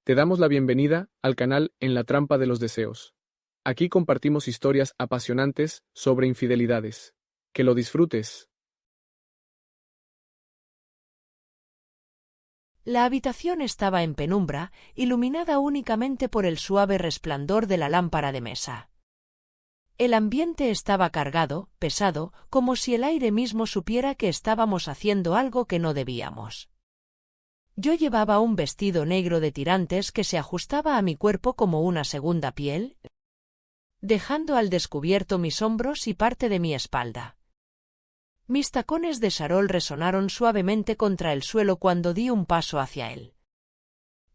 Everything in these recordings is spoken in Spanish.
Te damos la bienvenida al canal En la trampa de los deseos. Aquí compartimos historias apasionantes sobre infidelidades. Que lo disfrutes. La habitación estaba en penumbra, iluminada únicamente por el suave resplandor de la lámpara de mesa. El ambiente estaba cargado, pesado, como si el aire mismo supiera que estábamos haciendo algo que no debíamos. Yo llevaba un vestido negro de tirantes que se ajustaba a mi cuerpo como una segunda piel, dejando al descubierto mis hombros y parte de mi espalda. Mis tacones de charol resonaron suavemente contra el suelo cuando di un paso hacia él.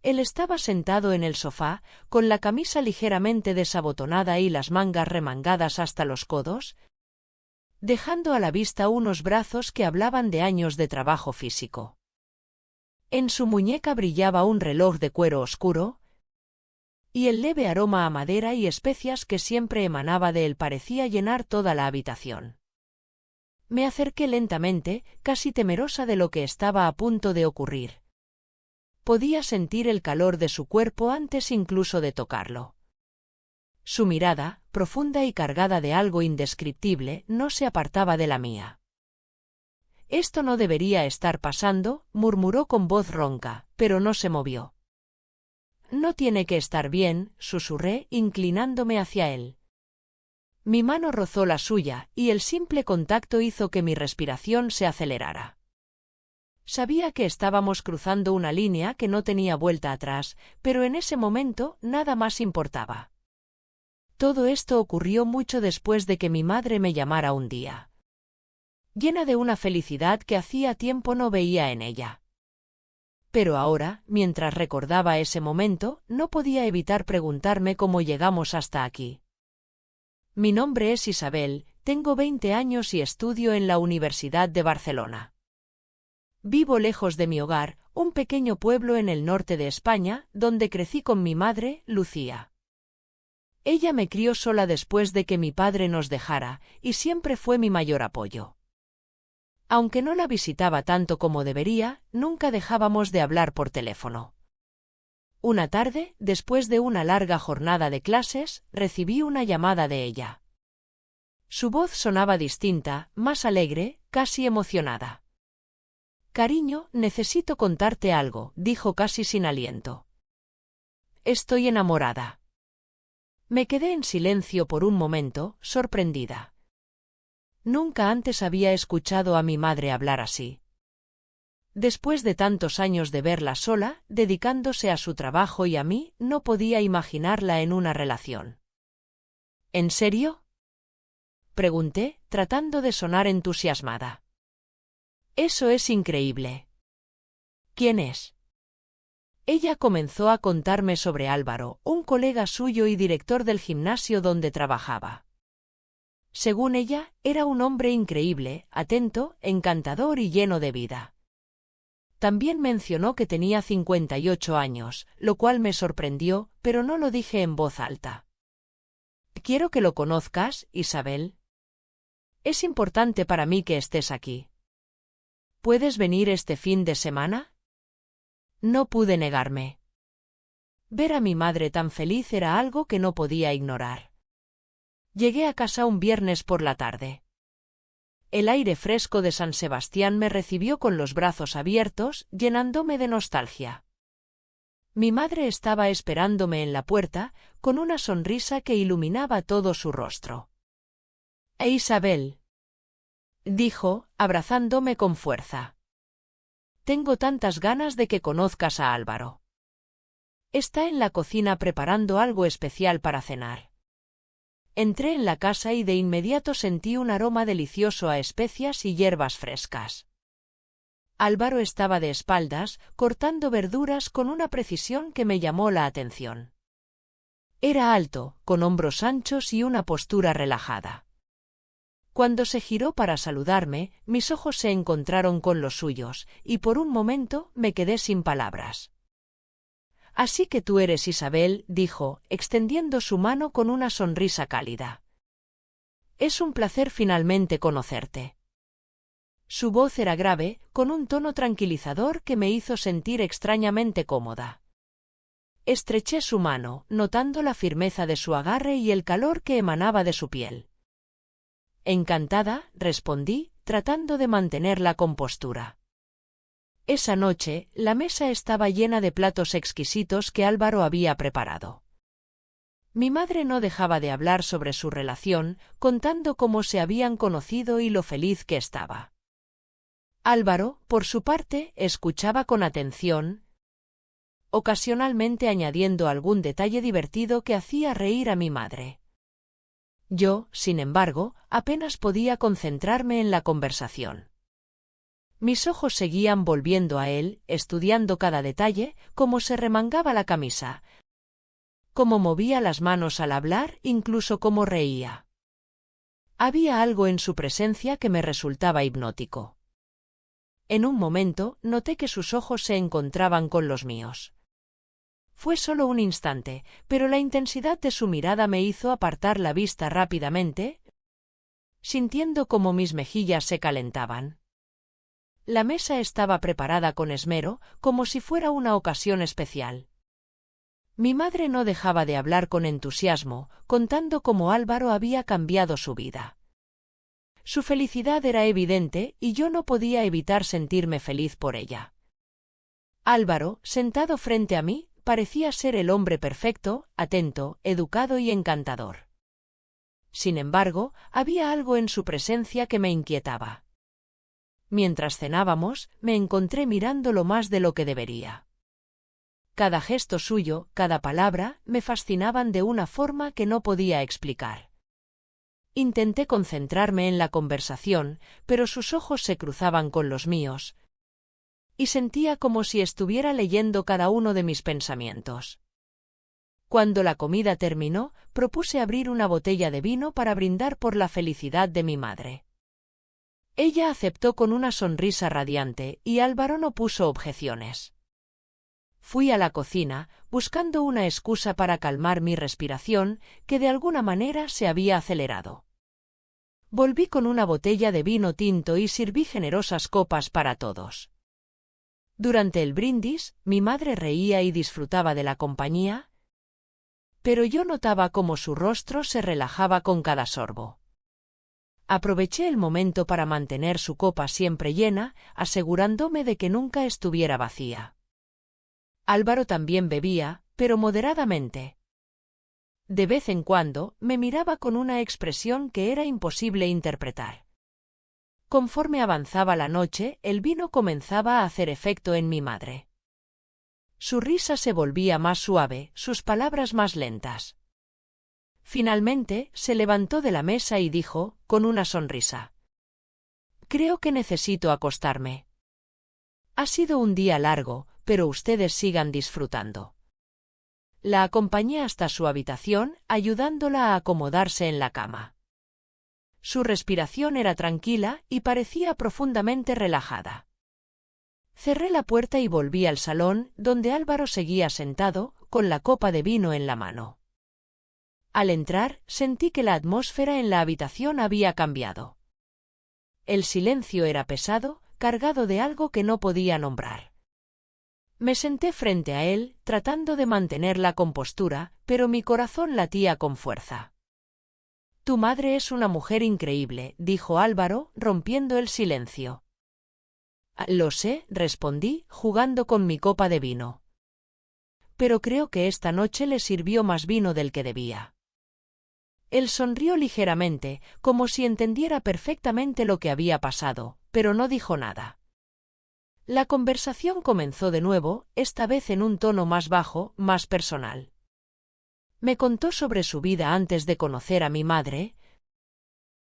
Él estaba sentado en el sofá, con la camisa ligeramente desabotonada y las mangas remangadas hasta los codos, dejando a la vista unos brazos que hablaban de años de trabajo físico. En su muñeca brillaba un reloj de cuero oscuro, y el leve aroma a madera y especias que siempre emanaba de él parecía llenar toda la habitación. Me acerqué lentamente, casi temerosa de lo que estaba a punto de ocurrir. Podía sentir el calor de su cuerpo antes incluso de tocarlo. Su mirada, profunda y cargada de algo indescriptible, no se apartaba de la mía. «Esto no debería estar pasando», murmuró con voz ronca, pero no se movió. «No tiene que estar bien», susurré, inclinándome hacia él. Mi mano rozó la suya, y el simple contacto hizo que mi respiración se acelerara. Sabía que estábamos cruzando una línea que no tenía vuelta atrás, pero en ese momento nada más importaba. Todo esto ocurrió mucho después de que mi madre me llamara un día, llena de una felicidad que hacía tiempo no veía en ella. Pero ahora, mientras recordaba ese momento, no podía evitar preguntarme cómo llegamos hasta aquí. Mi nombre es Isabel, tengo 20 años y estudio en la Universidad de Barcelona. Vivo lejos de mi hogar, un pequeño pueblo en el norte de España, donde crecí con mi madre, Lucía. Ella me crió sola después de que mi padre nos dejara, y siempre fue mi mayor apoyo. Aunque no la visitaba tanto como debería, nunca dejábamos de hablar por teléfono. Una tarde, después de una larga jornada de clases, recibí una llamada de ella. Su voz sonaba distinta, más alegre, casi emocionada. «Cariño, necesito contarte algo», dijo casi sin aliento. «Estoy enamorada». Me quedé en silencio por un momento, sorprendida. Nunca antes había escuchado a mi madre hablar así. Después de tantos años de verla sola, dedicándose a su trabajo y a mí, no podía imaginarla en una relación. «¿En serio?», pregunté, tratando de sonar entusiasmada. «Eso es increíble». «¿Quién es?». Ella comenzó a contarme sobre Álvaro, un colega suyo y director del gimnasio donde trabajaba. Según ella, era un hombre increíble, atento, encantador y lleno de vida. También mencionó que tenía 58 años, lo cual me sorprendió, pero no lo dije en voz alta. «Quiero que lo conozcas, Isabel. Es importante para mí que estés aquí. ¿Puedes venir este fin de semana?». No pude negarme. Ver a mi madre tan feliz era algo que no podía ignorar. Llegué a casa un viernes por la tarde. El aire fresco de San Sebastián me recibió con los brazos abiertos, llenándome de nostalgia. Mi madre estaba esperándome en la puerta, con una sonrisa que iluminaba todo su rostro. «Isabel», dijo, abrazándome con fuerza. «Tengo tantas ganas de que conozcas a Álvaro. Está en la cocina preparando algo especial para cenar». Entré en la casa y de inmediato sentí un aroma delicioso a especias y hierbas frescas. Álvaro estaba de espaldas, cortando verduras con una precisión que me llamó la atención. Era alto, con hombros anchos y una postura relajada. Cuando se giró para saludarme, mis ojos se encontraron con los suyos, y por un momento me quedé sin palabras. «Así que tú eres Isabel», dijo, extendiendo su mano con una sonrisa cálida. «Es un placer finalmente conocerte». Su voz era grave, con un tono tranquilizador que me hizo sentir extrañamente cómoda. Estreché su mano, notando la firmeza de su agarre y el calor que emanaba de su piel. Encantada, respondí, tratando de mantener la compostura. Esa noche, la mesa estaba llena de platos exquisitos que Álvaro había preparado. Mi madre no dejaba de hablar sobre su relación, contando cómo se habían conocido y lo feliz que estaba. Álvaro, por su parte, escuchaba con atención, ocasionalmente añadiendo algún detalle divertido que hacía reír a mi madre. Yo, sin embargo, apenas podía concentrarme en la conversación. Mis ojos seguían volviendo a él, estudiando cada detalle, cómo se remangaba la camisa, cómo movía las manos al hablar, incluso cómo reía. Había algo en su presencia que me resultaba hipnótico. En un momento, noté que sus ojos se encontraban con los míos. Fue solo un instante, pero la intensidad de su mirada me hizo apartar la vista rápidamente, sintiendo cómo mis mejillas se calentaban. La mesa estaba preparada con esmero, como si fuera una ocasión especial. Mi madre no dejaba de hablar con entusiasmo, contando cómo Álvaro había cambiado su vida. Su felicidad era evidente y yo no podía evitar sentirme feliz por ella. Álvaro, sentado frente a mí, parecía ser el hombre perfecto, atento, educado y encantador. Sin embargo, había algo en su presencia que me inquietaba. Mientras cenábamos, me encontré mirándolo más de lo que debería. Cada gesto suyo, cada palabra, me fascinaban de una forma que no podía explicar. Intenté concentrarme en la conversación, pero sus ojos se cruzaban con los míos, y sentía como si estuviera leyendo cada uno de mis pensamientos. Cuando la comida terminó, propuse abrir una botella de vino para brindar por la felicidad de mi madre. Ella aceptó con una sonrisa radiante, y Álvaro no puso objeciones. Fui a la cocina, buscando una excusa para calmar mi respiración, que de alguna manera se había acelerado. Volví con una botella de vino tinto y sirví generosas copas para todos. Durante el brindis, mi madre reía y disfrutaba de la compañía, pero yo notaba cómo su rostro se relajaba con cada sorbo. Aproveché el momento para mantener su copa siempre llena, asegurándome de que nunca estuviera vacía. Álvaro también bebía, pero moderadamente. De vez en cuando, me miraba con una expresión que era imposible interpretar. Conforme avanzaba la noche, el vino comenzaba a hacer efecto en mi madre. Su risa se volvía más suave, sus palabras más lentas. Finalmente, se levantó de la mesa y dijo, con una sonrisa: «Creo que necesito acostarme. Ha sido un día largo, pero ustedes sigan disfrutando». La acompañé hasta su habitación, ayudándola a acomodarse en la cama. Su respiración era tranquila y parecía profundamente relajada. Cerré la puerta y volví al salón, donde Álvaro seguía sentado, con la copa de vino en la mano. Al entrar, sentí que la atmósfera en la habitación había cambiado. El silencio era pesado, cargado de algo que no podía nombrar. Me senté frente a él, tratando de mantener la compostura, pero mi corazón latía con fuerza. «Tu madre es una mujer increíble», dijo Álvaro, rompiendo el silencio. «Lo sé», respondí, jugando con mi copa de vino. «Pero creo que esta noche le sirvió más vino del que debía». Él sonrió ligeramente, como si entendiera perfectamente lo que había pasado, pero no dijo nada. La conversación comenzó de nuevo, esta vez en un tono más bajo, más personal. Me contó sobre su vida antes de conocer a mi madre,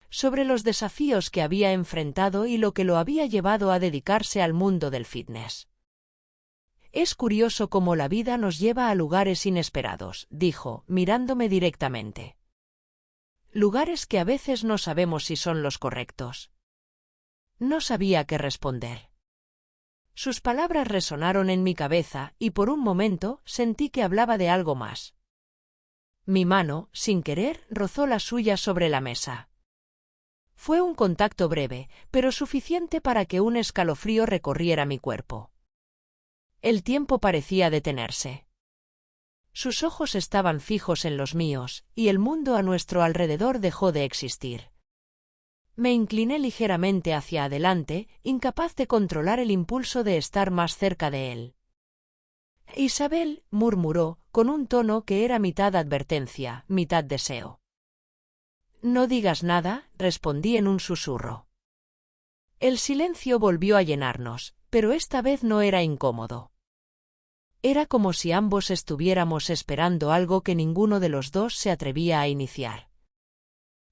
sobre los desafíos que había enfrentado y lo que lo había llevado a dedicarse al mundo del fitness. «Es curioso cómo la vida nos lleva a lugares inesperados», dijo, mirándome directamente. «Lugares que a veces no sabemos si son los correctos». No sabía qué responder. Sus palabras resonaron en mi cabeza y por un momento sentí que hablaba de algo más. Mi mano, sin querer, rozó la suya sobre la mesa. Fue un contacto breve, pero suficiente para que un escalofrío recorriera mi cuerpo. El tiempo parecía detenerse. Sus ojos estaban fijos en los míos, y el mundo a nuestro alrededor dejó de existir. Me incliné ligeramente hacia adelante, incapaz de controlar el impulso de estar más cerca de él. Isabel, murmuró, con un tono que era mitad advertencia, mitad deseo. No digas nada, respondí en un susurro. El silencio volvió a llenarnos, pero esta vez no era incómodo. Era como si ambos estuviéramos esperando algo que ninguno de los dos se atrevía a iniciar.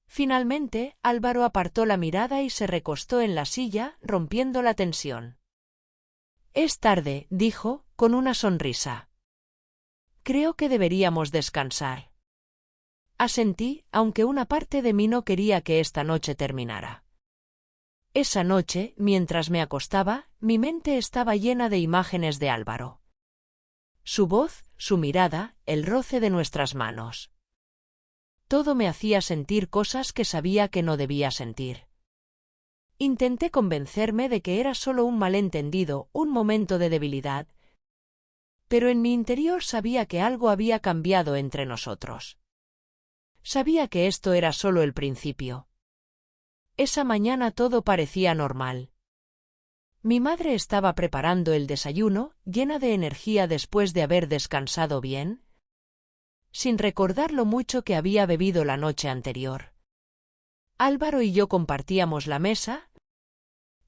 Finalmente, Álvaro apartó la mirada y se recostó en la silla, rompiendo la tensión. Es tarde, dijo, con una sonrisa. Creo que deberíamos descansar. Asentí, aunque una parte de mí no quería que esta noche terminara. Esa noche, mientras me acostaba, mi mente estaba llena de imágenes de Álvaro. Su voz, su mirada, el roce de nuestras manos. Todo me hacía sentir cosas que sabía que no debía sentir. Intenté convencerme de que era solo un malentendido, un momento de debilidad. Pero en mi interior sabía que algo había cambiado entre nosotros. Sabía que esto era solo el principio. Esa mañana todo parecía normal. Mi madre estaba preparando el desayuno, llena de energía después de haber descansado bien, sin recordar lo mucho que había bebido la noche anterior. Álvaro y yo compartíamos la mesa,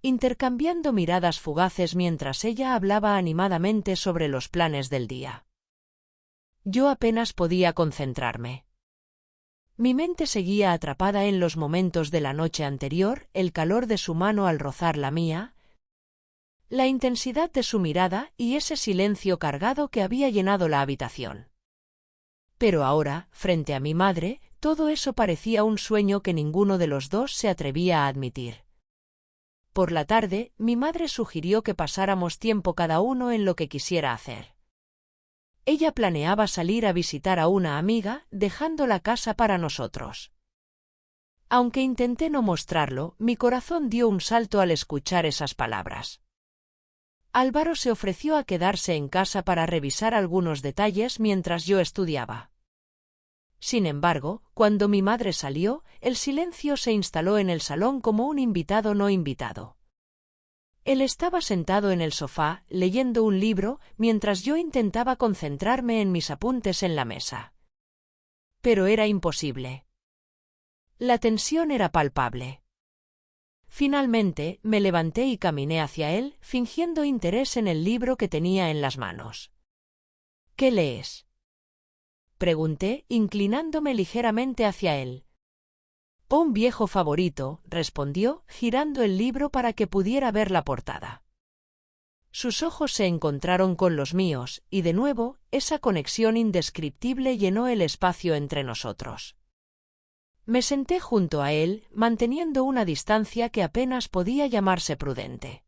intercambiando miradas fugaces mientras ella hablaba animadamente sobre los planes del día. Yo apenas podía concentrarme. Mi mente seguía atrapada en los momentos de la noche anterior, el calor de su mano al rozar la mía, la intensidad de su mirada y ese silencio cargado que había llenado la habitación. Pero ahora, frente a mi madre, todo eso parecía un sueño que ninguno de los dos se atrevía a admitir. Por la tarde, mi madre sugirió que pasáramos tiempo cada uno en lo que quisiera hacer. Ella planeaba salir a visitar a una amiga, dejando la casa para nosotros. Aunque intenté no mostrarlo, mi corazón dio un salto al escuchar esas palabras. Álvaro se ofreció a quedarse en casa para revisar algunos detalles mientras yo estudiaba. Sin embargo, cuando mi madre salió, el silencio se instaló en el salón como un invitado no invitado. Él estaba sentado en el sofá, leyendo un libro, mientras yo intentaba concentrarme en mis apuntes en la mesa. Pero era imposible. La tensión era palpable. Finalmente, me levanté y caminé hacia él, fingiendo interés en el libro que tenía en las manos. ¿Qué lees?, pregunté, inclinándome ligeramente hacia él. Un viejo favorito, respondió, girando el libro para que pudiera ver la portada. Sus ojos se encontraron con los míos, y de nuevo, esa conexión indescriptible llenó el espacio entre nosotros. Me senté junto a él, manteniendo una distancia que apenas podía llamarse prudente.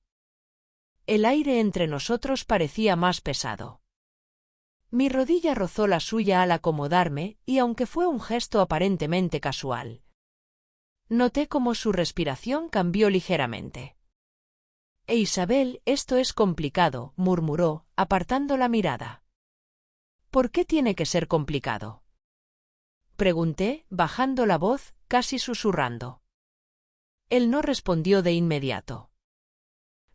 El aire entre nosotros parecía más pesado. Mi rodilla rozó la suya al acomodarme, y aunque fue un gesto aparentemente casual, noté cómo su respiración cambió ligeramente. Isabel, esto es complicado, murmuró, apartando la mirada. ¿Por qué tiene que ser complicado?, pregunté, bajando la voz, casi susurrando. Él no respondió de inmediato.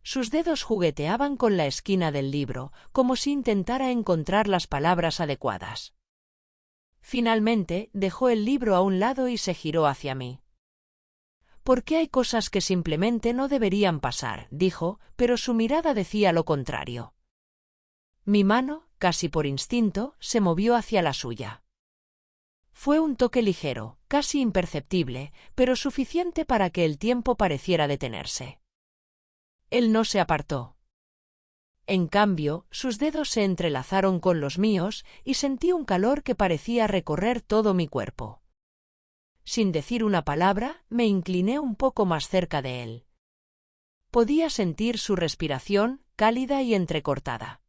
Sus dedos jugueteaban con la esquina del libro, como si intentara encontrar las palabras adecuadas. Finalmente, dejó el libro a un lado y se giró hacia mí. «Porque hay cosas que simplemente no deberían pasar», dijo, pero su mirada decía lo contrario. Mi mano, casi por instinto, se movió hacia la suya. Fue un toque ligero, casi imperceptible, pero suficiente para que el tiempo pareciera detenerse. Él no se apartó. En cambio, sus dedos se entrelazaron con los míos y sentí un calor que parecía recorrer todo mi cuerpo. Sin decir una palabra, me incliné un poco más cerca de él. Podía sentir su respiración, cálida y entrecortada.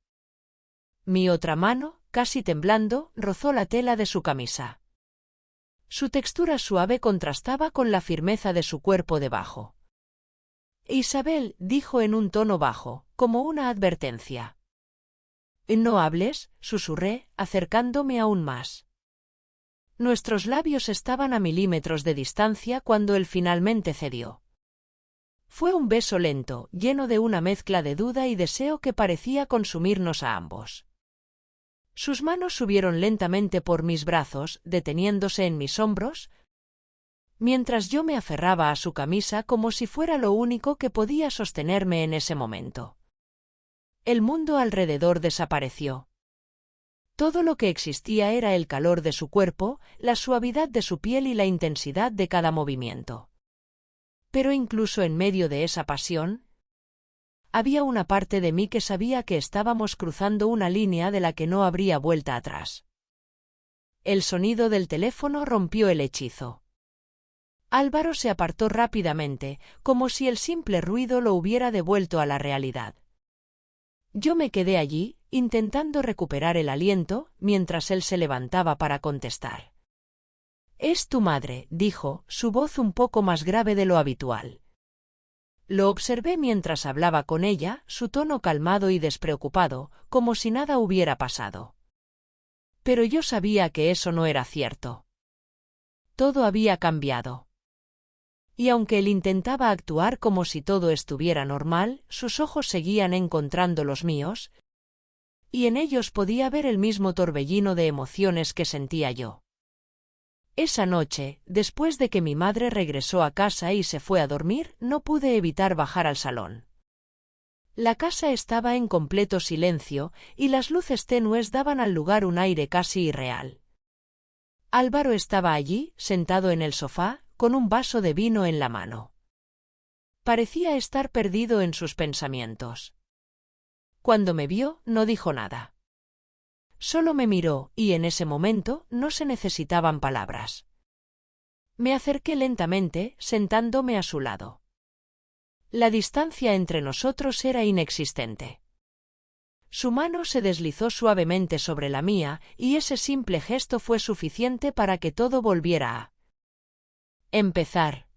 Mi otra mano, casi temblando, rozó la tela de su camisa. Su textura suave contrastaba con la firmeza de su cuerpo debajo. «Isabel», dijo en un tono bajo, como una advertencia. No hables, susurré, acercándome aún más. Nuestros labios estaban a milímetros de distancia cuando él finalmente cedió. Fue un beso lento, lleno de una mezcla de duda y deseo que parecía consumirnos a ambos. Sus manos subieron lentamente por mis brazos, deteniéndose en mis hombros, mientras yo me aferraba a su camisa como si fuera lo único que podía sostenerme en ese momento. El mundo alrededor desapareció. Todo lo que existía era el calor de su cuerpo, la suavidad de su piel y la intensidad de cada movimiento. Pero incluso en medio de esa pasión, había una parte de mí que sabía que estábamos cruzando una línea de la que no habría vuelta atrás. El sonido del teléfono rompió el hechizo. Álvaro se apartó rápidamente, como si el simple ruido lo hubiera devuelto a la realidad. Yo me quedé allí, intentando recuperar el aliento, mientras él se levantaba para contestar. «Es tu madre», dijo, su voz un poco más grave de lo habitual. Lo observé mientras hablaba con ella, su tono calmado y despreocupado, como si nada hubiera pasado. Pero yo sabía que eso no era cierto. Todo había cambiado. Y aunque él intentaba actuar como si todo estuviera normal, sus ojos seguían encontrando los míos, y en ellos podía ver el mismo torbellino de emociones que sentía yo. Esa noche, después de que mi madre regresó a casa y se fue a dormir, no pude evitar bajar al salón. La casa estaba en completo silencio, y las luces tenues daban al lugar un aire casi irreal. Álvaro estaba allí, sentado en el sofá, con un vaso de vino en la mano. Parecía estar perdido en sus pensamientos. Cuando me vio, no dijo nada. Solo me miró, y en ese momento no se necesitaban palabras. Me acerqué lentamente, sentándome a su lado. La distancia entre nosotros era inexistente. Su mano se deslizó suavemente sobre la mía, y ese simple gesto fue suficiente para que todo volviera a empezar.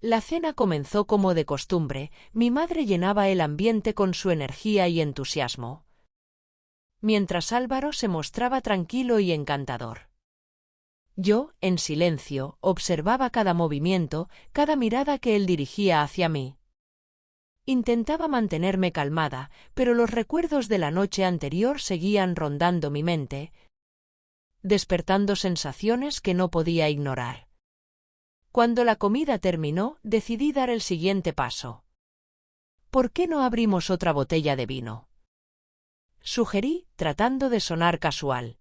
La cena comenzó como de costumbre, mi madre llenaba el ambiente con su energía y entusiasmo, mientras Álvaro se mostraba tranquilo y encantador. Yo, en silencio, observaba cada movimiento, cada mirada que él dirigía hacia mí. Intentaba mantenerme calmada, pero los recuerdos de la noche anterior seguían rondando mi mente, despertando sensaciones que no podía ignorar. Cuando la comida terminó, decidí dar el siguiente paso. ¿Por qué no abrimos otra botella de vino?, sugerí, tratando de sonar casual.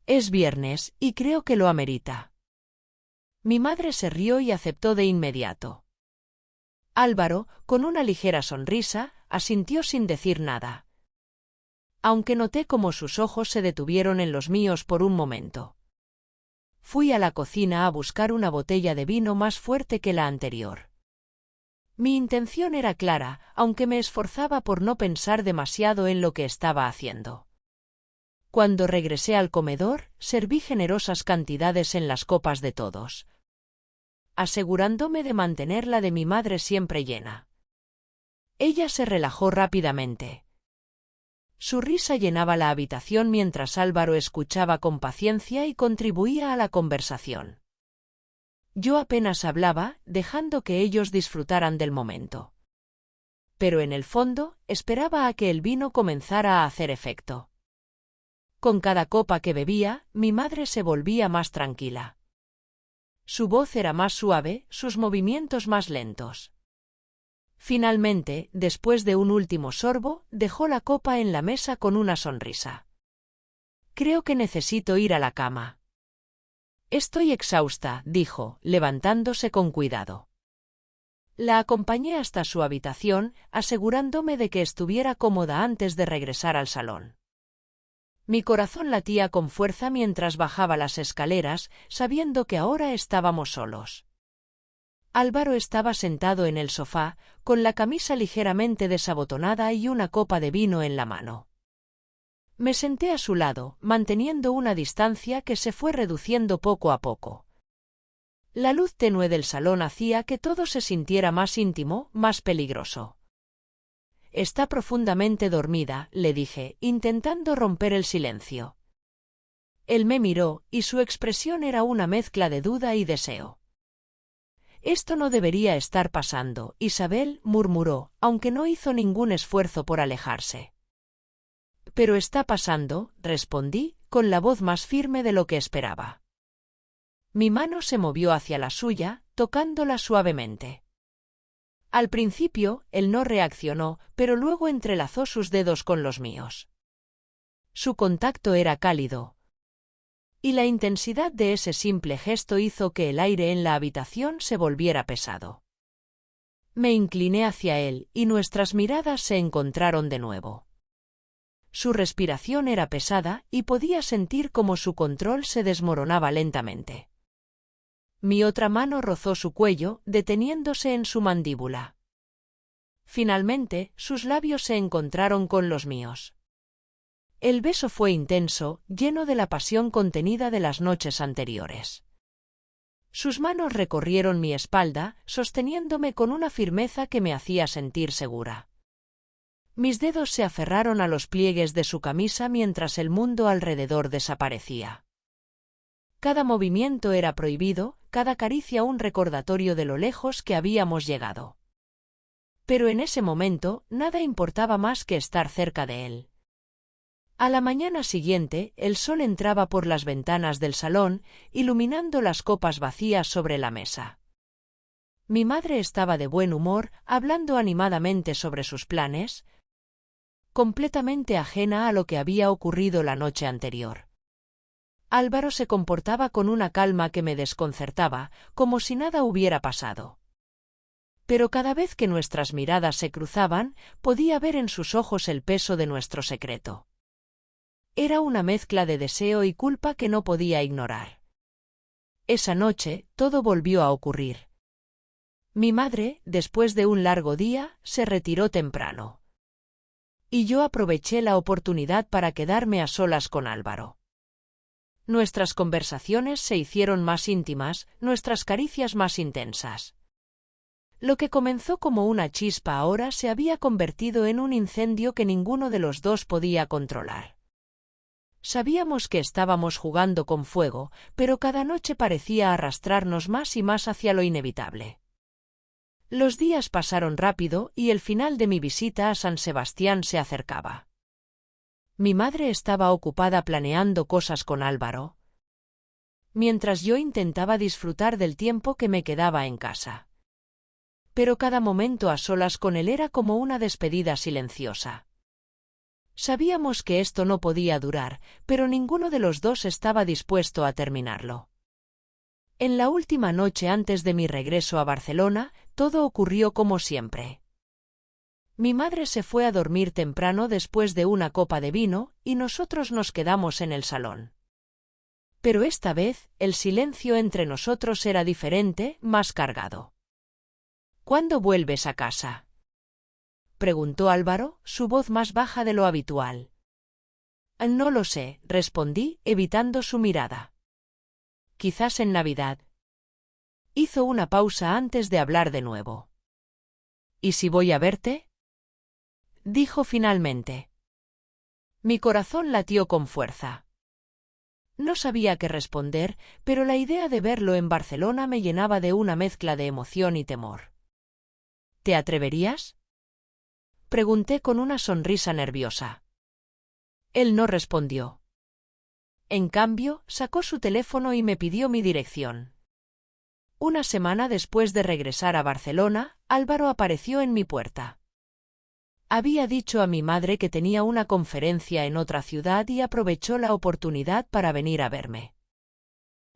Es viernes, y creo que lo amerita. Mi madre se rió y aceptó de inmediato. Álvaro, con una ligera sonrisa, asintió sin decir nada, aunque noté cómo sus ojos se detuvieron en los míos por un momento. Fui a la cocina a buscar una botella de vino más fuerte que la anterior. Mi intención era clara, aunque me esforzaba por no pensar demasiado en lo que estaba haciendo. Cuando regresé al comedor, serví generosas cantidades en las copas de todos, asegurándome de mantener la de mi madre siempre llena. Ella se relajó rápidamente. Su risa llenaba la habitación mientras Álvaro escuchaba con paciencia y contribuía a la conversación. Yo apenas hablaba, dejando que ellos disfrutaran del momento. Pero en el fondo, esperaba a que el vino comenzara a hacer efecto. Con cada copa que bebía, mi madre se volvía más tranquila. Su voz era más suave, sus movimientos más lentos. Finalmente, después de un último sorbo, dejó la copa en la mesa con una sonrisa. Creo que necesito ir a la cama. Estoy exhausta, dijo, levantándose con cuidado. La acompañé hasta su habitación, asegurándome de que estuviera cómoda antes de regresar al salón. Mi corazón latía con fuerza mientras bajaba las escaleras, sabiendo que ahora estábamos solos. Álvaro estaba sentado en el sofá, con la camisa ligeramente desabotonada y una copa de vino en la mano. Me senté a su lado, manteniendo una distancia que se fue reduciendo poco a poco. La luz tenue del salón hacía que todo se sintiera más íntimo, más peligroso. Está profundamente dormida, le dije, intentando romper el silencio. Él me miró, y su expresión era una mezcla de duda y deseo. Esto no debería estar pasando, Isabel, murmuró, aunque no hizo ningún esfuerzo por alejarse. Pero está pasando, respondí, con la voz más firme de lo que esperaba. Mi mano se movió hacia la suya, tocándola suavemente. Al principio, él no reaccionó, pero luego entrelazó sus dedos con los míos. Su contacto era cálido, y la intensidad de ese simple gesto hizo que el aire en la habitación se volviera pesado. Me incliné hacia él, y nuestras miradas se encontraron de nuevo. Su respiración era pesada, y podía sentir cómo su control se desmoronaba lentamente. Mi otra mano rozó su cuello, deteniéndose en su mandíbula. Finalmente, sus labios se encontraron con los míos. El beso fue intenso, lleno de la pasión contenida de las noches anteriores. Sus manos recorrieron mi espalda, sosteniéndome con una firmeza que me hacía sentir segura. Mis dedos se aferraron a los pliegues de su camisa mientras el mundo alrededor desaparecía. Cada movimiento era prohibido, cada caricia un recordatorio de lo lejos que habíamos llegado. Pero en ese momento, nada importaba más que estar cerca de él. A la mañana siguiente, el sol entraba por las ventanas del salón, iluminando las copas vacías sobre la mesa. Mi madre estaba de buen humor, hablando animadamente sobre sus planes, completamente ajena a lo que había ocurrido la noche anterior. Álvaro se comportaba con una calma que me desconcertaba, como si nada hubiera pasado. Pero cada vez que nuestras miradas se cruzaban, podía ver en sus ojos el peso de nuestro secreto. Era una mezcla de deseo y culpa que no podía ignorar. Esa noche, todo volvió a ocurrir. Mi madre, después de un largo día, se retiró temprano. Y yo aproveché la oportunidad para quedarme a solas con Álvaro. Nuestras conversaciones se hicieron más íntimas, nuestras caricias más intensas. Lo que comenzó como una chispa ahora se había convertido en un incendio que ninguno de los dos podía controlar. Sabíamos que estábamos jugando con fuego, pero cada noche parecía arrastrarnos más y más hacia lo inevitable. Los días pasaron rápido y el final de mi visita a San Sebastián se acercaba. Mi madre estaba ocupada planeando cosas con Álvaro, mientras yo intentaba disfrutar del tiempo que me quedaba en casa. Pero cada momento a solas con él era como una despedida silenciosa. Sabíamos que esto no podía durar, pero ninguno de los dos estaba dispuesto a terminarlo. En la última noche antes de mi regreso a Barcelona, todo ocurrió como siempre. Mi madre se fue a dormir temprano después de una copa de vino, y nosotros nos quedamos en el salón. Pero esta vez, el silencio entre nosotros era diferente, más cargado. ¿Cuándo vuelves a casa?, preguntó Álvaro, su voz más baja de lo habitual. No lo sé, respondí, evitando su mirada. Quizás en Navidad. Hizo una pausa antes de hablar de nuevo. ¿Y si voy a verte?, dijo finalmente. Mi corazón latió con fuerza. No sabía qué responder, pero la idea de verlo en Barcelona me llenaba de una mezcla de emoción y temor. ¿Te atreverías?, pregunté con una sonrisa nerviosa. Él no respondió. En cambio, sacó su teléfono y me pidió mi dirección. Una semana después de regresar a Barcelona, Álvaro apareció en mi puerta. Había dicho a mi madre que tenía una conferencia en otra ciudad y aprovechó la oportunidad para venir a verme.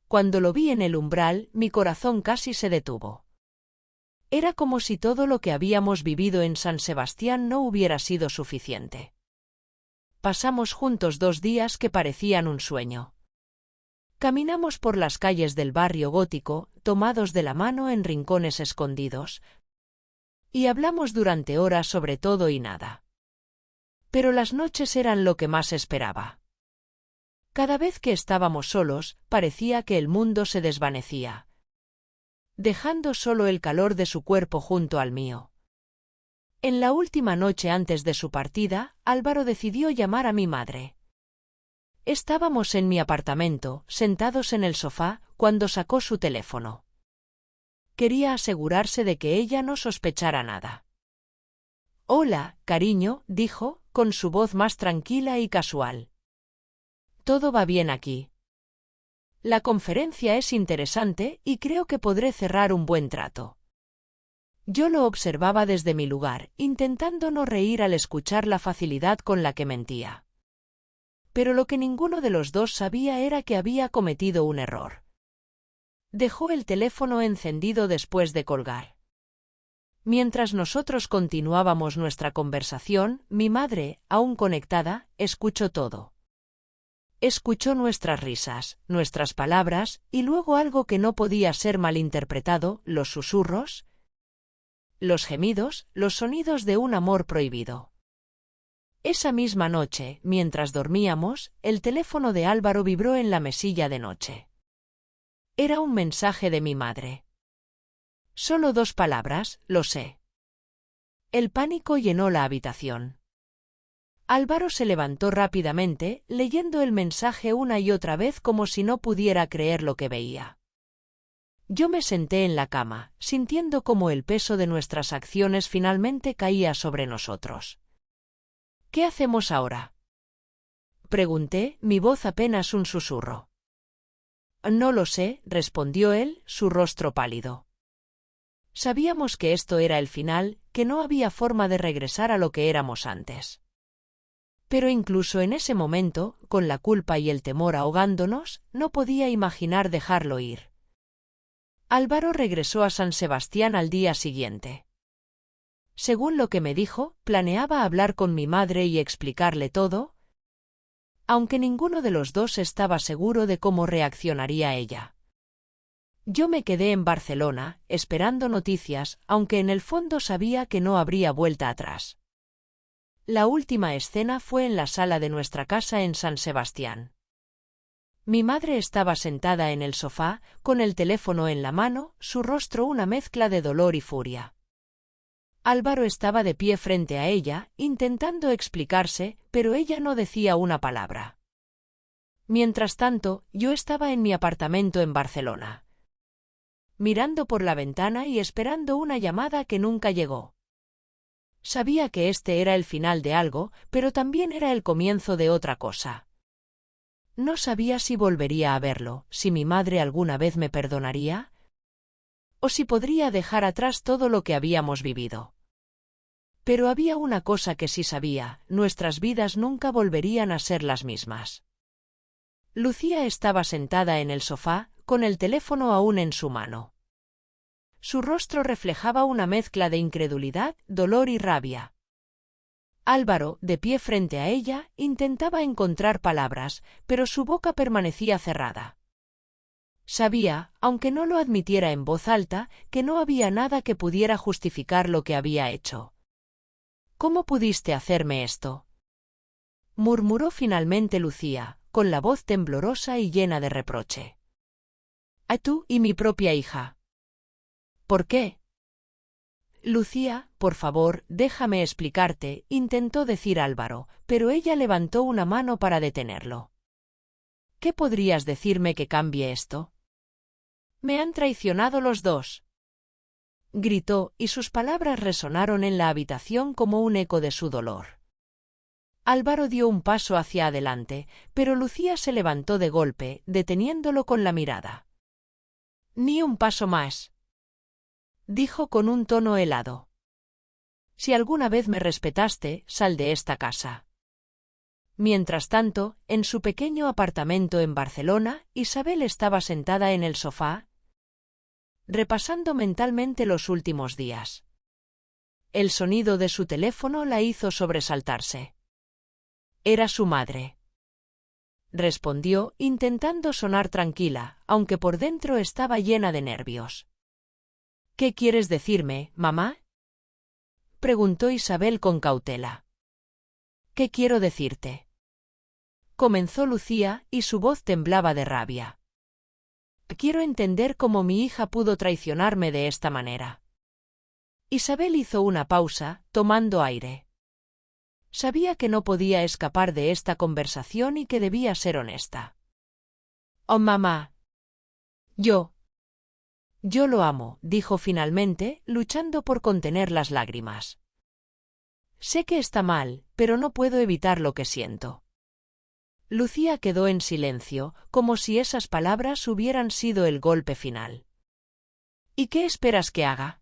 Cuando lo vi en el umbral, mi corazón casi se detuvo. Era como si todo lo que habíamos vivido en San Sebastián no hubiera sido suficiente. Pasamos juntos 2 días que parecían un sueño. Caminamos por las calles del barrio gótico, tomados de la mano en rincones escondidos, y hablamos durante horas sobre todo y nada. Pero las noches eran lo que más esperaba. Cada vez que estábamos solos, parecía que el mundo se desvanecía, dejando solo el calor de su cuerpo junto al mío. En la última noche antes de su partida, Álvaro decidió llamar a mi madre. Estábamos en mi apartamento, sentados en el sofá, cuando sacó su teléfono. Quería asegurarse de que ella no sospechara nada. «Hola, cariño», dijo, con su voz más tranquila y casual. «Todo va bien aquí. La conferencia es interesante y creo que podré cerrar un buen trato». Yo lo observaba desde mi lugar, intentando no reír al escuchar la facilidad con la que mentía. Pero lo que ninguno de los dos sabía era que había cometido un error. Dejó el teléfono encendido después de colgar. Mientras nosotros continuábamos nuestra conversación, mi madre, aún conectada, escuchó todo. Escuchó nuestras risas, nuestras palabras, y luego algo que no podía ser malinterpretado, los susurros, los gemidos, los sonidos de un amor prohibido. Esa misma noche, mientras dormíamos, el teléfono de Álvaro vibró en la mesilla de noche. Era un mensaje de mi madre. Solo 2 palabras, lo sé. El pánico llenó la habitación. Álvaro se levantó rápidamente, leyendo el mensaje una y otra vez como si no pudiera creer lo que veía. Yo me senté en la cama, sintiendo cómo el peso de nuestras acciones finalmente caía sobre nosotros. «¿Qué hacemos ahora?», pregunté, mi voz apenas un susurro. «No lo sé», respondió él, su rostro pálido. Sabíamos que esto era el final, que no había forma de regresar a lo que éramos antes. Pero incluso en ese momento, con la culpa y el temor ahogándonos, no podía imaginar dejarlo ir. Álvaro regresó a San Sebastián al día siguiente. Según lo que me dijo, planeaba hablar con mi madre y explicarle todo, aunque ninguno de los dos estaba seguro de cómo reaccionaría ella. Yo me quedé en Barcelona, esperando noticias, aunque en el fondo sabía que no habría vuelta atrás. La última escena fue en la sala de nuestra casa en San Sebastián. Mi madre estaba sentada en el sofá, con el teléfono en la mano, su rostro una mezcla de dolor y furia. Álvaro estaba de pie frente a ella, intentando explicarse, pero ella no decía una palabra. Mientras tanto, yo estaba en mi apartamento en Barcelona, mirando por la ventana y esperando una llamada que nunca llegó. Sabía que este era el final de algo, pero también era el comienzo de otra cosa. No sabía si volvería a verlo, si mi madre alguna vez me perdonaría, o si podría dejar atrás todo lo que habíamos vivido. Pero había una cosa que sí sabía, nuestras vidas nunca volverían a ser las mismas. Lucía estaba sentada en el sofá, con el teléfono aún en su mano. Su rostro reflejaba una mezcla de incredulidad, dolor y rabia. Álvaro, de pie frente a ella, intentaba encontrar palabras, pero su boca permanecía cerrada. Sabía, aunque no lo admitiera en voz alta, que no había nada que pudiera justificar lo que había hecho. «¿Cómo pudiste hacerme esto?», murmuró finalmente Lucía, con la voz temblorosa y llena de reproche. «A tú y mi propia hija». «¿Por qué?». «Lucía, por favor, déjame explicarte», intentó decir Álvaro, pero ella levantó una mano para detenerlo. «¿Qué podrías decirme que cambie esto?». «Me han traicionado los dos», gritó, y sus palabras resonaron en la habitación como un eco de su dolor. Álvaro dio un paso hacia adelante, pero Lucía se levantó de golpe, deteniéndolo con la mirada. «Ni un paso más», dijo con un tono helado. «Si alguna vez me respetaste, sal de esta casa». Mientras tanto, en su pequeño apartamento en Barcelona, Isabel estaba sentada en el sofá, repasando mentalmente los últimos días. El sonido de su teléfono la hizo sobresaltarse. Era su madre. Respondió, intentando sonar tranquila, aunque por dentro estaba llena de nervios. «¿Qué quieres decirme, mamá?», preguntó Isabel con cautela. «¿Qué quiero decirte?», comenzó Lucía, y su voz temblaba de rabia. «Quiero entender cómo mi hija pudo traicionarme de esta manera». Isabel hizo una pausa, tomando aire. Sabía que no podía escapar de esta conversación y que debía ser honesta. «Oh, mamá. Yo lo amo», dijo finalmente, luchando por contener las lágrimas. «Sé que está mal, pero no puedo evitar lo que siento». Lucía quedó en silencio, como si esas palabras hubieran sido el golpe final. «¿Y qué esperas que haga?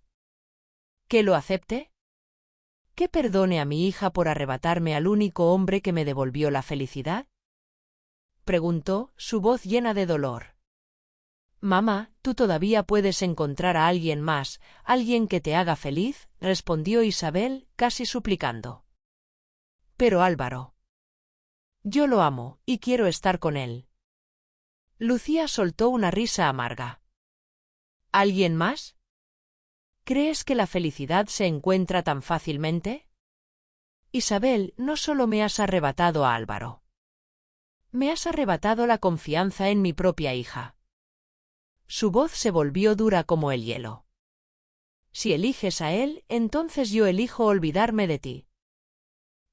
¿Que lo acepte? ¿Que perdone a mi hija por arrebatarme al único hombre que me devolvió la felicidad?», preguntó, su voz llena de dolor. «Mamá, tú todavía puedes encontrar a alguien más, alguien que te haga feliz», respondió Isabel, casi suplicando. «Pero Álvaro. Yo lo amo, y quiero estar con él». Lucía soltó una risa amarga. «¿Alguien más? ¿Crees que la felicidad se encuentra tan fácilmente? Isabel, no solo me has arrebatado a Álvaro. Me has arrebatado la confianza en mi propia hija». Su voz se volvió dura como el hielo. «Si eliges a él, entonces yo elijo olvidarme de ti».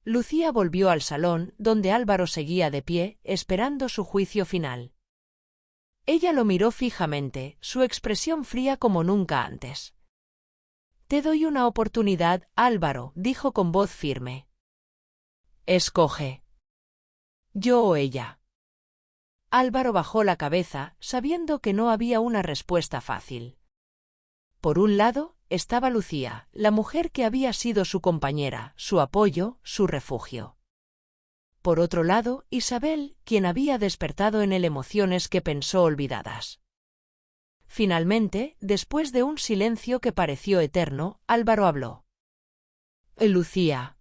Lucía volvió al salón, donde Álvaro seguía de pie, esperando su juicio final. Ella lo miró fijamente, su expresión fría como nunca antes. «Te doy una oportunidad, Álvaro», dijo con voz firme. «Escoge. Yo o ella». Álvaro bajó la cabeza, sabiendo que no había una respuesta fácil. Por un lado, estaba Lucía, la mujer que había sido su compañera, su apoyo, su refugio. Por otro lado, Isabel, quien había despertado en él emociones que pensó olvidadas. Finalmente, después de un silencio que pareció eterno, Álvaro habló. «Lucía.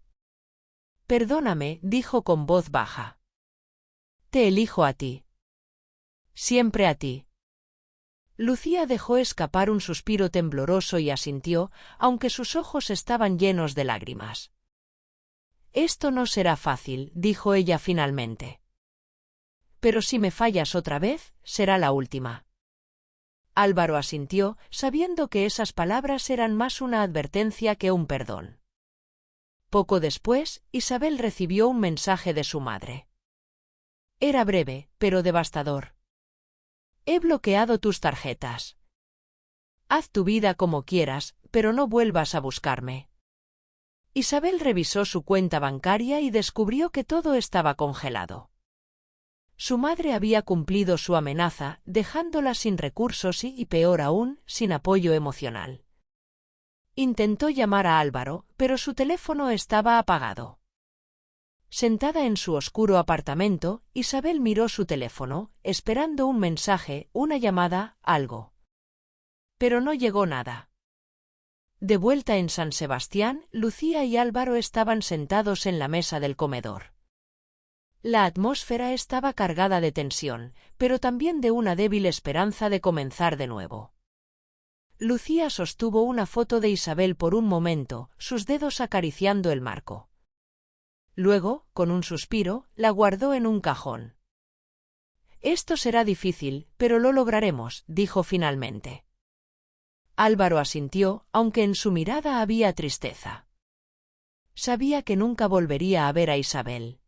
Perdóname», dijo con voz baja. «Te elijo a ti. Siempre a ti». Lucía dejó escapar un suspiro tembloroso y asintió, aunque sus ojos estaban llenos de lágrimas. «Esto no será fácil», dijo ella finalmente. «Pero si me fallas otra vez, será la última». Álvaro asintió, sabiendo que esas palabras eran más una advertencia que un perdón. Poco después, Isabel recibió un mensaje de su madre. Era breve, pero devastador. «He bloqueado tus tarjetas. Haz tu vida como quieras, pero no vuelvas a buscarme». Isabel revisó su cuenta bancaria y descubrió que todo estaba congelado. Su madre había cumplido su amenaza, dejándola sin recursos y, peor aún, sin apoyo emocional. Intentó llamar a Álvaro, pero su teléfono estaba apagado. Sentada en su oscuro apartamento, Isabel miró su teléfono, esperando un mensaje, una llamada, algo. Pero no llegó nada. De vuelta en San Sebastián, Lucía y Álvaro estaban sentados en la mesa del comedor. La atmósfera estaba cargada de tensión, pero también de una débil esperanza de comenzar de nuevo. Lucía sostuvo una foto de Isabel por un momento, sus dedos acariciando el marco. Luego, con un suspiro, la guardó en un cajón. «Esto será difícil, pero lo lograremos», dijo finalmente. Álvaro asintió, aunque en su mirada había tristeza. Sabía que nunca volvería a ver a Isabel.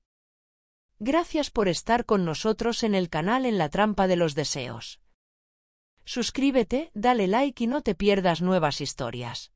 Gracias por estar con nosotros en el canal En la Trampa de los Deseos. Suscríbete, dale like y no te pierdas nuevas historias.